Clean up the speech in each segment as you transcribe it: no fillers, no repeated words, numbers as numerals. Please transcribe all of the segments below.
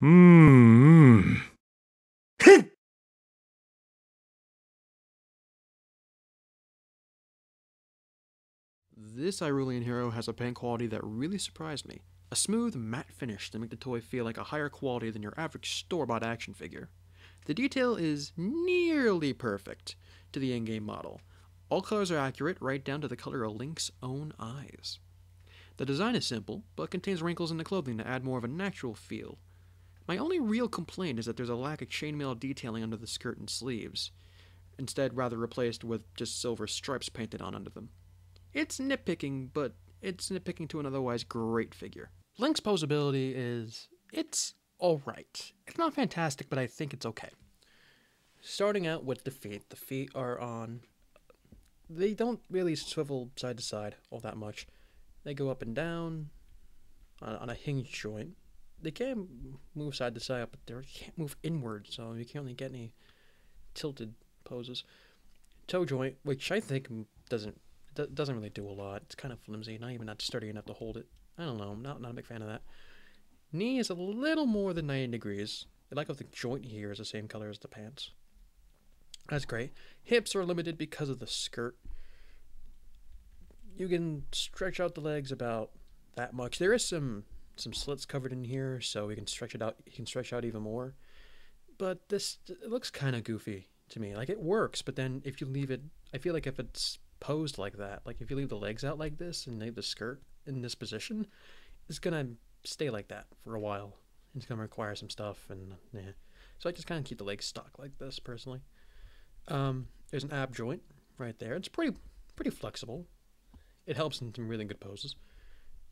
Hmm. This Irulian hero has a paint quality that really surprised me. A smooth, matte finish to make the toy feel like a higher quality than your average store-bought action figure. The detail is nearly perfect to the in-game model. All colors are accurate, right down to the color of Link's own eyes. The design is simple, but contains wrinkles in the clothing to add more of a natural feel. My only real complaint is that there's a lack of chainmail detailing under the skirt and sleeves, instead rather replaced with just silver stripes painted on under them. It's nitpicking, but it's nitpicking to an otherwise great figure. Link's posability it's alright. It's not fantastic, but I think it's okay. Starting out with the feet. The feet are on. They don't really swivel side to side all that much. They go up and down on a hinge joint. They can move side to side, but they can't move inward, so you can't really get any tilted poses. Toe joint, which I think doesn't really do a lot. It's kind of flimsy, not even that sturdy enough to hold it. I don't know. I'm not a big fan of that. Knee is a little more than 90 degrees. I like how the joint here is the same color as the pants. That's great. Hips are limited because of the skirt. You can stretch out the legs about that much. There is some slits covered in here, so we can stretch it out. You can stretch out even more. But it looks kind of goofy to me. Like it works, but then if you leave it, I feel like if it's posed like that, like if you leave the legs out like this and leave the skirt in this position, it's gonna stay like that for a while. It's gonna require some stuff, and yeah. So I just kind of keep the legs stuck like this personally. There's an ab joint right there. It's pretty flexible. It helps in some really good poses.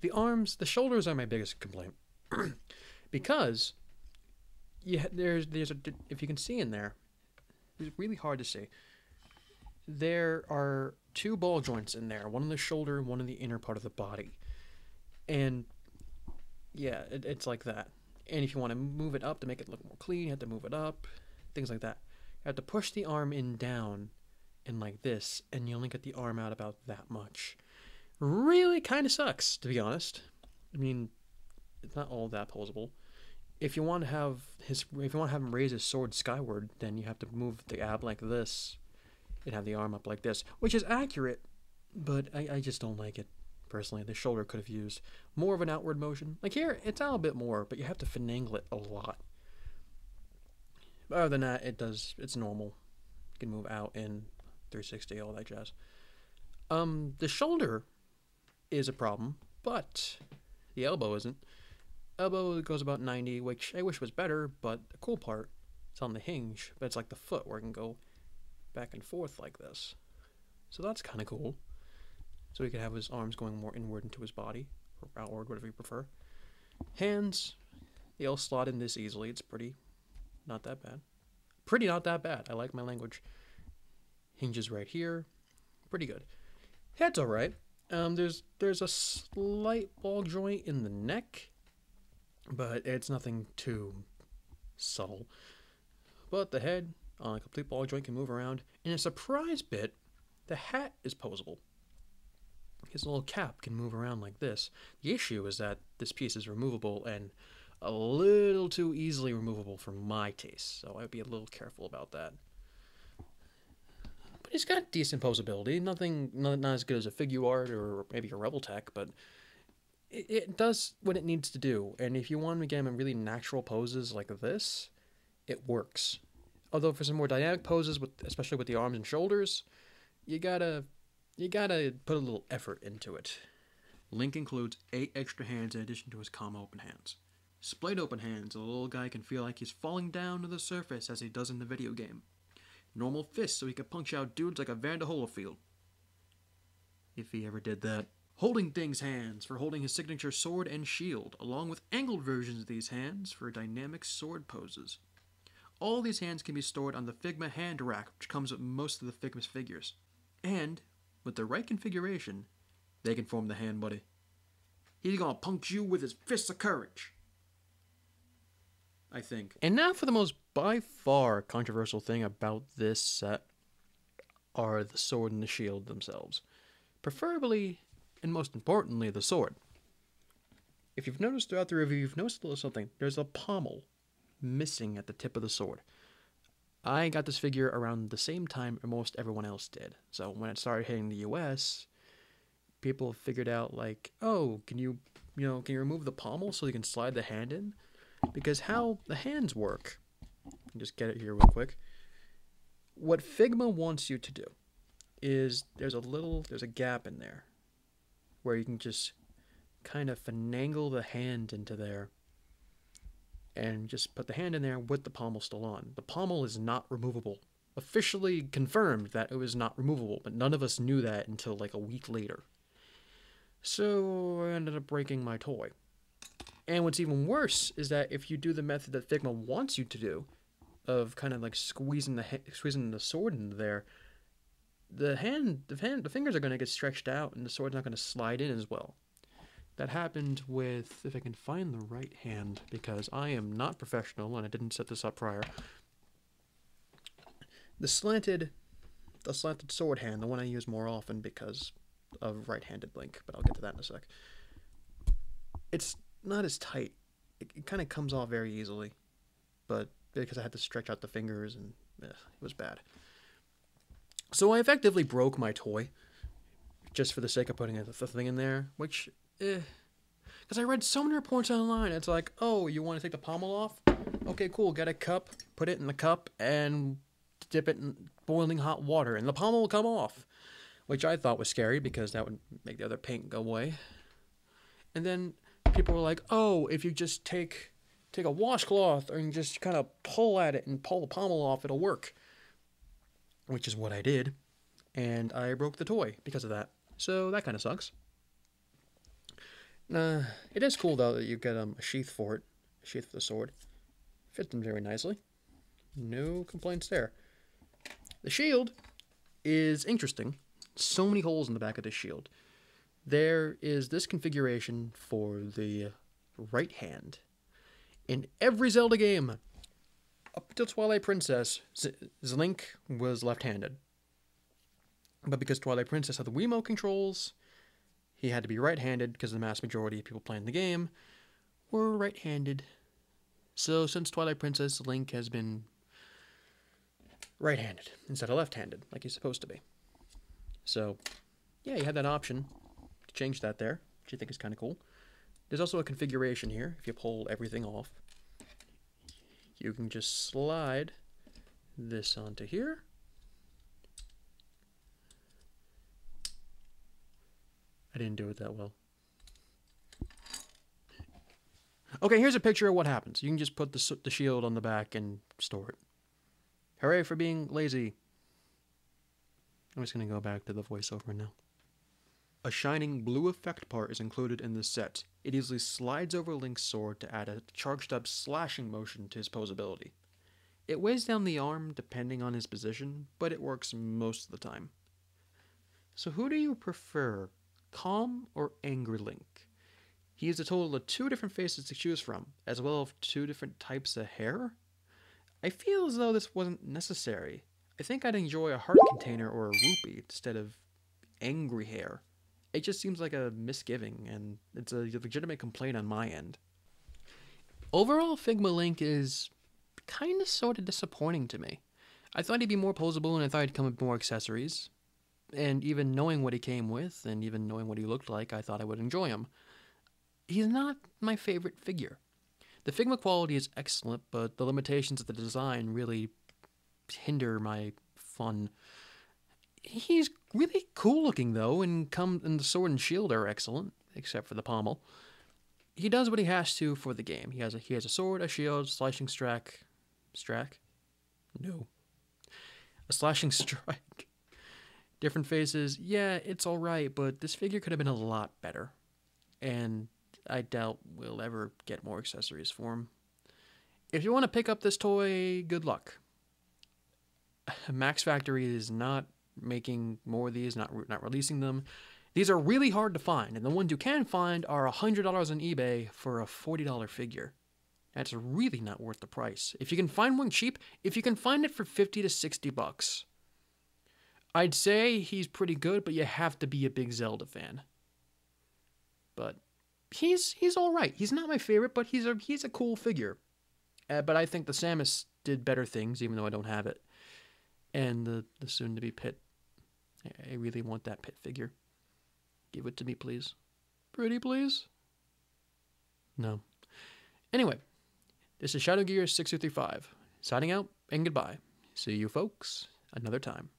The shoulders are my biggest complaint because there's if you can see in there, it's really hard to see. There are two ball joints in there, one in the shoulder, one in the inner part of the body, and yeah, it's like that. And if you want to move it up to make it look more clean, you have to move it up, things like that. You have to push the arm in down, and like this, and you only get the arm out about that much. Really kind of sucks, to be honest. I mean, it's not all that posable. If you want to have him raise his sword skyward, then you have to move the ab like this, and have the arm up like this, which is accurate, but I just don't like it personally. The shoulder could have used more of an outward motion. Like here, it's out a bit more, but you have to finagle it a lot. But other than that, it's normal. You can move out in 360, all that jazz. The shoulder is a problem, but the elbow isn't. Elbow goes about 90, which I wish was better, but the cool part, it's on the hinge, but it's like the foot where it can go back and forth like this. So that's kind of cool. So he could have his arms going more inward into his body, or outward, whatever you prefer. Hands, they all slot in this easily. It's pretty not that bad. Pretty not that bad. I like my language. Hinges right here. Pretty good. Head's alright. There's a slight ball joint in the neck, but it's nothing too subtle. But the head on a complete ball joint can move around. In a surprise bit, the hat is posable. His little cap can move around like this. The issue is that this piece is removable and a little too easily removable for my taste, so I'd be a little careful about that. But he's got decent posability. Nothing, not as good as a Figuart or maybe a Rebel Tech, but it does what it needs to do. And if you want to get him in really natural poses like this, it works. Although for some more dynamic poses, especially with the arms and shoulders, you gotta put a little effort into it. Link includes 8 extra hands in addition to his common open hands. Splayed open hands, the little guy can feel like he's falling down to the surface as he does in the video game. Normal fists so he can punch out dudes like a Vander Holyfield. If he ever did that. Holding things hands for holding his signature sword and shield, along with angled versions of these hands for dynamic sword poses. All these hands can be stored on the Figma hand rack, which comes with most of the Figma's figures. And, with the right configuration, they can form the hand buddy. He's gonna punch you with his fists of courage. I think. And now for the most by far controversial thing about this set are the sword and the shield themselves. Preferably, and most importantly, the sword. If you've noticed throughout the review, you've noticed a little something. There's a pommel missing at the tip of the sword. I got this figure around the same time most everyone else did. So when it started hitting the US, people figured out like, oh, can you remove the pommel so you can slide the hand in? Because how the hands work, just get it here real quick. What Figma wants you to do is there's a gap in there where you can just kind of finagle the hand into there and just put the hand in there with the pommel still on. The pommel is not removable. Officially confirmed that it was not removable, but none of us knew that until like a week later. So I ended up breaking my toy. And what's even worse is that if you do the method that Figma wants you to do, of kind of like squeezing the sword into there, the fingers are going to get stretched out, and the sword's not going to slide in as well. That happened with, if I can find the right hand, because I am not professional and I didn't set this up prior. The slanted sword hand, the one I use more often because of right-handed Link, but I'll get to that in a sec. It's not as tight. It kind of comes off very easily, but because I had to stretch out the fingers, and it was bad. So I effectively broke my toy, just for the sake of putting the thing in there, which, because I read so many reports online, it's like, oh, you want to take the pommel off? Okay, cool, get a cup, put it in the cup, and dip it in boiling hot water, and the pommel will come off, which I thought was scary, because that would make the other paint go away. And then people were like, oh, if you just take a washcloth and just kind of pull at it and pull the pommel off, it'll work. Which is what I did, and I broke the toy because of that. So that kind of sucks. It is cool, though, that you get a sheath for it. A sheath for the sword. Fits them very nicely. No complaints there. The shield is interesting. So many holes in the back of this shield. There is this configuration for the right hand. In every Zelda game, up until Twilight Princess, Link was left-handed. But because Twilight Princess had the Wiimote controls, he had to be right-handed because the mass majority of people playing the game were right-handed. So since Twilight Princess, Link has been right-handed instead of left-handed, like he's supposed to be. So, yeah, you had that option to change that there, which I think is kind of cool. There's also a configuration here. If you pull everything off, you can just slide this onto here. I didn't do it that well. Okay, here's a picture of what happens. You can just put the shield on the back and store it. Hooray for being lazy. I'm just going to go back to the voiceover now. A shining blue effect part is included in this set. It easily slides over Link's sword to add a charged up slashing motion to his poseability. It weighs down the arm depending on his position, but it works most of the time. So who do you prefer, calm or angry Link? He has a total of 2 different faces to choose from, as well as 2 different types of hair. I feel as though this wasn't necessary. I think I'd enjoy a heart container or a rupee instead of angry hair. It just seems like a misgiving, and it's a legitimate complaint on my end. Overall, Figma Link is kind of sort of disappointing to me. I thought he'd be more posable, and I thought he'd come with more accessories. And even knowing what he came with, and even knowing what he looked like, I thought I would enjoy him. He's not my favorite figure. The Figma quality is excellent, but the limitations of the design really hinder my fun. He's really cool looking, though, and the sword and shield are excellent, except for the pommel. He does what he has to for the game. He has a sword, a shield, slashing strike. No. A slashing strike. Different faces. Yeah, it's alright, but this figure could have been a lot better. And I doubt we'll ever get more accessories for him. If you want to pick up this toy, good luck. Max Factory is not making more of these, not releasing them. These are really hard to find, and the ones you can find are $100 on eBay for a $40 figure. That's really not worth the price. If you can find one cheap, if you can find it for $50 to $60, I'd say he's pretty good, but you have to be a big Zelda fan. But he's all right. He's not my favorite, but he's a cool figure. But I think the Samus did better things, even though I don't have it. And the soon-to-be Pit. I really want that Pit figure. Give it to me, please. Pretty, please? No. Anyway, this is Shadow Gear 6235. Signing out and goodbye. See you folks another time.